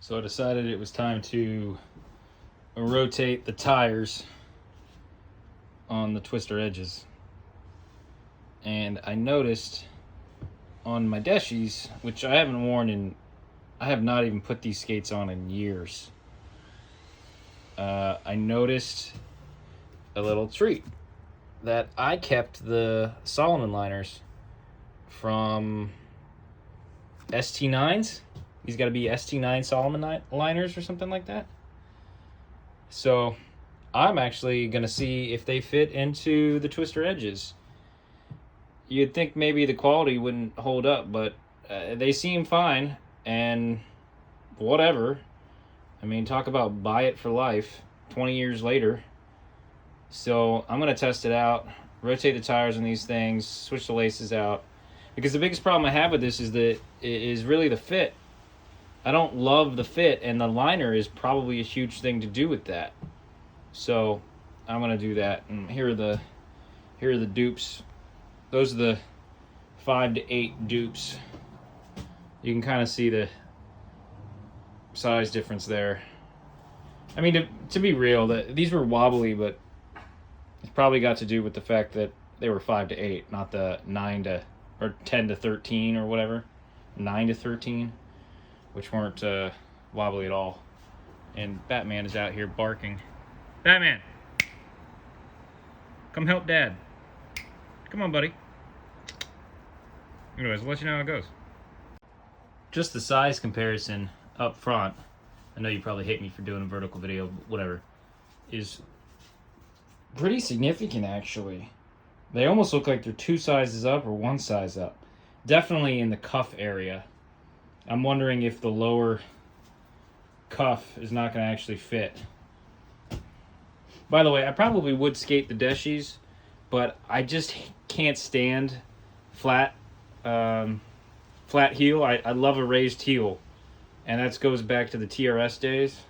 So I decided it was time to rotate the tires on the twister edges. And I noticed on my Deshies, which I haven't worn I have not even put these skates on in years. I noticed a little treat that I kept the Solomon liners from ST9s. These got to be ST9 Solomon liners or something like that. So I'm actually going to see if they fit into the twister edges. You'd think maybe the quality wouldn't hold up, but they seem fine, and whatever. I mean, talk about buy it for life 20 years later. So I'm going to test it out, rotate the tires on these things, switch the laces out. Because the biggest problem I have with this is really the fit. I don't love the fit, and the liner is probably a huge thing to do with that. So I'm going to do that. And here are the dupes. Those are the 5 to 8 dupes. You can kind of see the size difference there. I mean, to be real, these were wobbly, but it's probably got to do with the fact that they were 5 to 8, not the 10 to 13 or whatever. 9 to 13, which weren't wobbly at all. And Batman is out here barking. Batman! Come help Dad. Come on, buddy. Anyways, I'll let you know how it goes. Just the size comparison up front, I know you probably hate me for doing a vertical video, whatever, is pretty significant actually. They almost look like they're 2 sizes up or 1 size up. Definitely in the cuff area. I'm wondering if the lower cuff is not going to actually fit. By the way, I probably would skate the Deshies, but I just can't stand flat heel. I love a raised heel, and that goes back to the TRS days.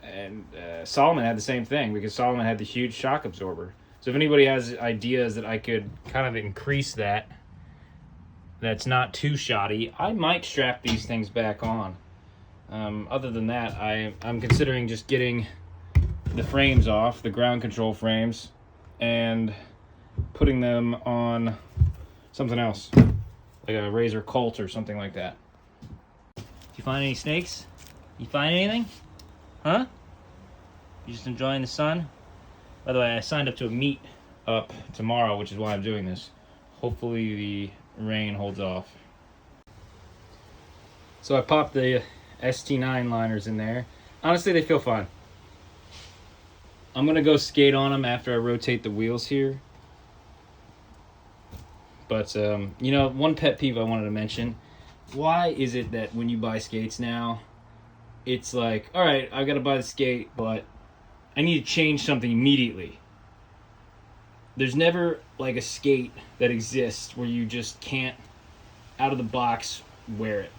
And Solomon had the same thing, because Solomon had the huge shock absorber. So if anybody has ideas that I could kind of increase that's not too shoddy, I might strap these things back on. Other than that, I'm considering just getting the frames off, the ground control frames, and putting them on something else, like a Razor Colt or something like that. Did you find any snakes? You find anything? Huh? You just enjoying the sun? By the way, I signed up to a meet up tomorrow, which is why I'm doing this. Hopefully the rain holds off. So I popped the ST9 liners in there. Honestly, they feel fine. I'm going to go skate on them after I rotate the wheels here. But, you know, one pet peeve I wanted to mention. Why is it that when you buy skates now, it's like, all right, I've got to buy the skate, but I need to change something immediately. There's never like a skate that exists where you just can't, out of the box, wear it.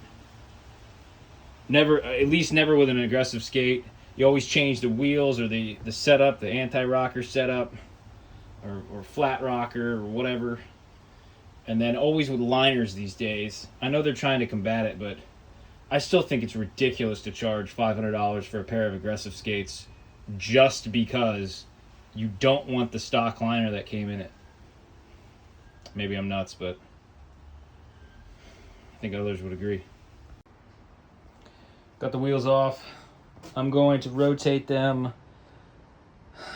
Never, at least never with an aggressive skate. You always change the wheels or the setup, the anti-rocker setup, or flat rocker or whatever. And then always with liners these days. I know they're trying to combat it, but I still think it's ridiculous to charge $500 for a pair of aggressive skates just because you don't want the stock liner that came in it. Maybe I'm nuts, but I think others would agree. Got the wheels off. I'm going to rotate them.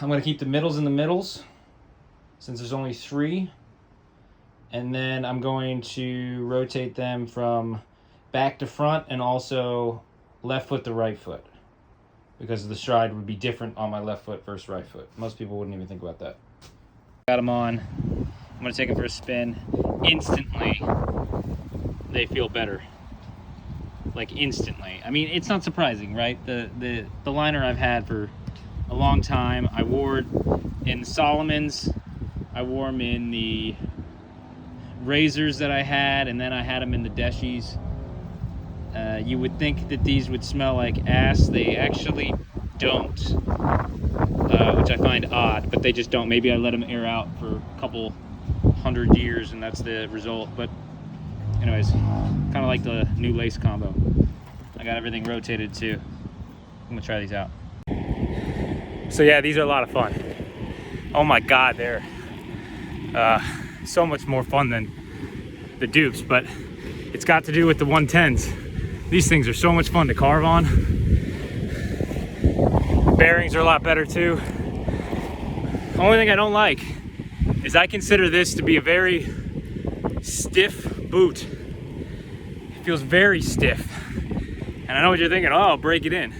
I'm going to keep the middles in the middles since there's only 3. And then I'm going to rotate them from back to front and also left foot to right foot, because the stride would be different on my left foot versus right foot. Most people wouldn't even think about that. Got them on. I'm going to take them for a spin. Instantly, they feel better. Like instantly. I mean, it's not surprising, right? The liner I've had for a long time. I wore it in the Solomons. I wore them in the Razors that I had, and then I had them in the Deshies. You would think that these would smell like ass. They actually don't, which I find odd, but they just don't. Maybe I let them air out for a couple 100 years and that's the result. But anyways, kind of like the new lace combo. I I got everything rotated too. I'm gonna try these out. So yeah, these are a lot of fun. Oh my God, they're so much more fun than the Dukes, but it's got to do with the 110s. These things are so much fun to carve on. Bearings are a lot better too. The only thing I don't like is I consider this to be a very stiff boot. It feels very stiff. And I know what you're thinking, oh, I'll break it in.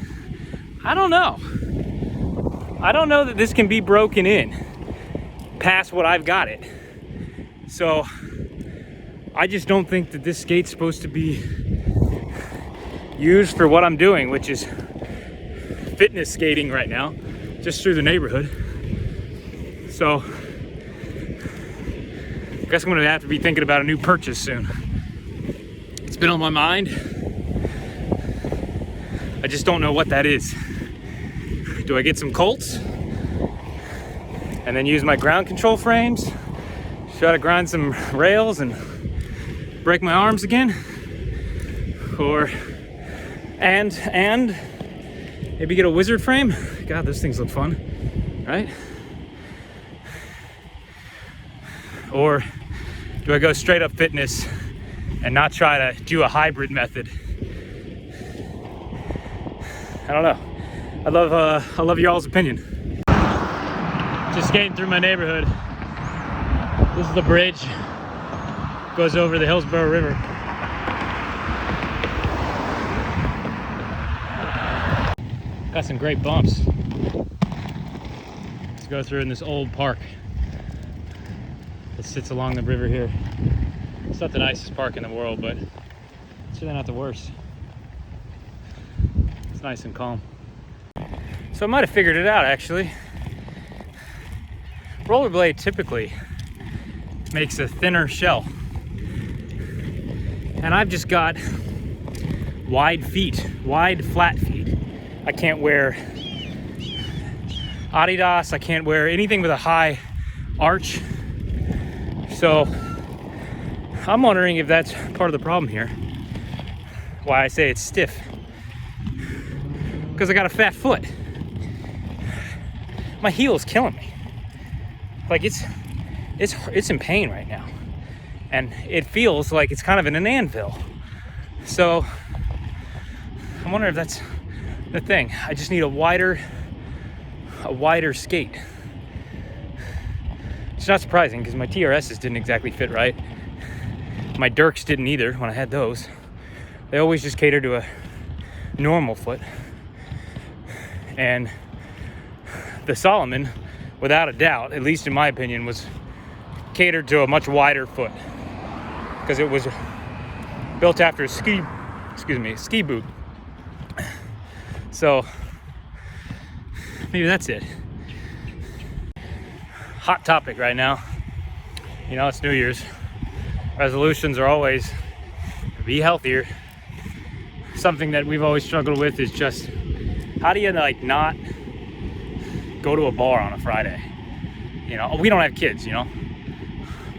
I don't know. I don't know that this can be broken in past what I've got it. So I just don't think that this skate's supposed to be used for what I'm doing, which is fitness skating right now, just through the neighborhood. So I guess I'm gonna have to be thinking about a new purchase soon. It's been on my mind. I just don't know what that is. Do I get some Colts and then use my ground control frames? Try to grind some rails and break my arms again? Or, and maybe get a wizard frame? God, those things look fun, right? Or do I go straight up fitness and not try to do a hybrid method? I don't know. I love y'all's opinion. Just skating through my neighborhood. This is the bridge. Goes over the Hillsborough River. Got some great bumps. Let's go through in this old park that sits along the river here. It's not the nicest park in the world, but it's really not the worst. It's nice and calm. So I might have figured it out, actually. Rollerblade typically makes a thinner shell. And I've just got wide feet, wide flat feet. I can't wear Adidas, I can't wear anything with a high arch. So I'm wondering if that's part of the problem here. Why I say it's stiff. Because I got a fat foot. My heel is killing me. Like it's in pain right now. And it feels like it's kind of in an anvil. So I'm wondering if that's the thing. I just need a wider skate. It's not surprising because my TRSs didn't exactly fit right. My Dirks didn't either when I had those. They always just cater to a normal foot. And the Solomon, without a doubt, at least in my opinion, was catered to a much wider foot because it was built after a ski boot. So maybe that's it. Hot topic right now. You know, it's New Year's. Resolutions are always be healthier. Something that we've always struggled with is just how do you like not go to a bar on a Friday? You know, we don't have kids, you know,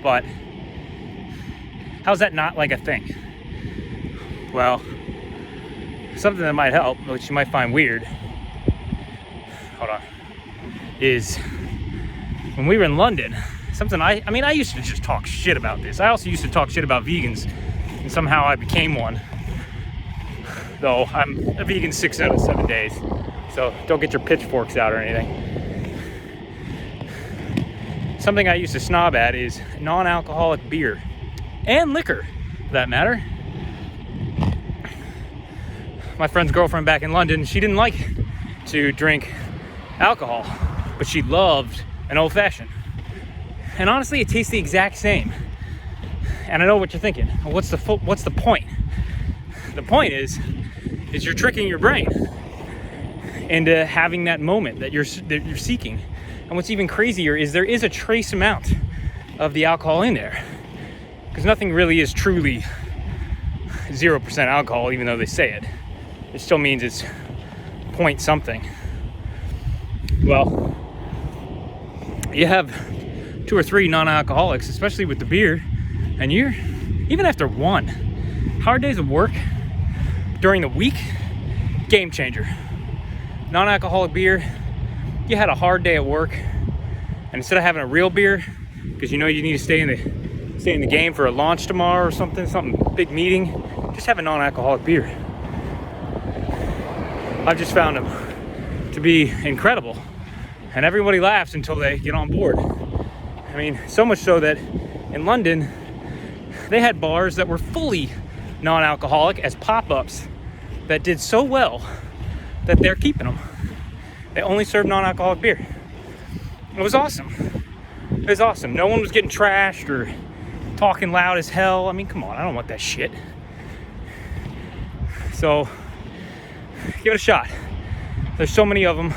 but how's that not like a thing? Well, something that might help, which you might find weird, hold on, is when we were in London, something I used to just talk shit about this. I also used to talk shit about vegans, and somehow I became one. Though I'm a vegan 6 out of 7 days, so don't get your pitchforks out or anything. Something I used to snob at is non-alcoholic beer and liquor, for that matter. My friend's girlfriend back in London, she didn't like to drink alcohol, but she loved an old-fashioned. And honestly, it tastes the exact same. And I know what you're thinking. Well, what's the point? The point is you're tricking your brain into having that moment that you're seeking. And what's even crazier is there is a trace amount of the alcohol in there, because nothing really is truly 0% alcohol, even though they say it. It still means it's point something. Well, you have 2 or 3 non-alcoholics, especially with the beer, and you're even after one hard days of work, during the week, game changer. Non-alcoholic beer. You had a hard day at work, and instead of having a real beer, because you know you need to stay in the game for a launch tomorrow or something big meeting, just have a non-alcoholic beer. I've just found them to be incredible, and everybody laughs until they get on board. I mean, so much so that in London, they had bars that were fully non-alcoholic as pop-ups that did so well that they're keeping them. They only serve non-alcoholic beer. It was awesome. It was awesome. No one was getting trashed or talking loud as hell. I mean, come on, I don't want that shit. So, give it a shot. There's so many of them.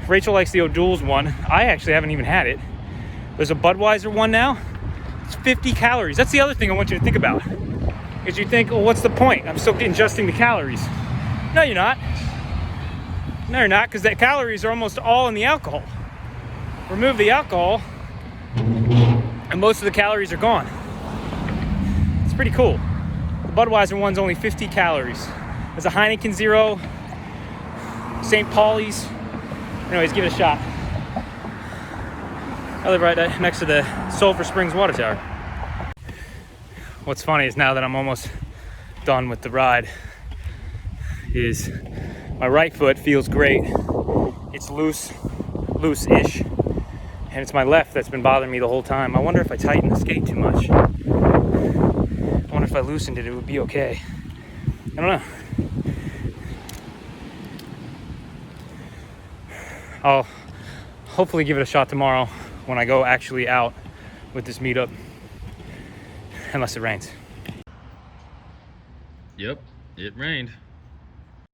Rachel likes the O'Doul's one. I actually haven't even had it. There's a Budweiser one now. It's 50 calories. That's the other thing I want you to think about. Is you think, well, what's the point? I'm still adjusting the calories. No, you're not. No, you're not, because the calories are almost all in the alcohol. Remove the alcohol, and most of the calories are gone. It's pretty cool. The Budweiser one's only 50 calories. There's a Heineken Zero, St. Pauli's. Anyways, give it a shot. I live right next to the Sulphur Springs water tower. What's funny is now that I'm almost done with the ride, is my right foot feels great. It's loose-ish. And it's my left that's been bothering me the whole time. I wonder if I tighten the skate too much. I wonder if I loosened it, it would be okay. I don't know. I'll hopefully give it a shot tomorrow when I go actually out with this meetup. Unless it rains. Yep, it rained.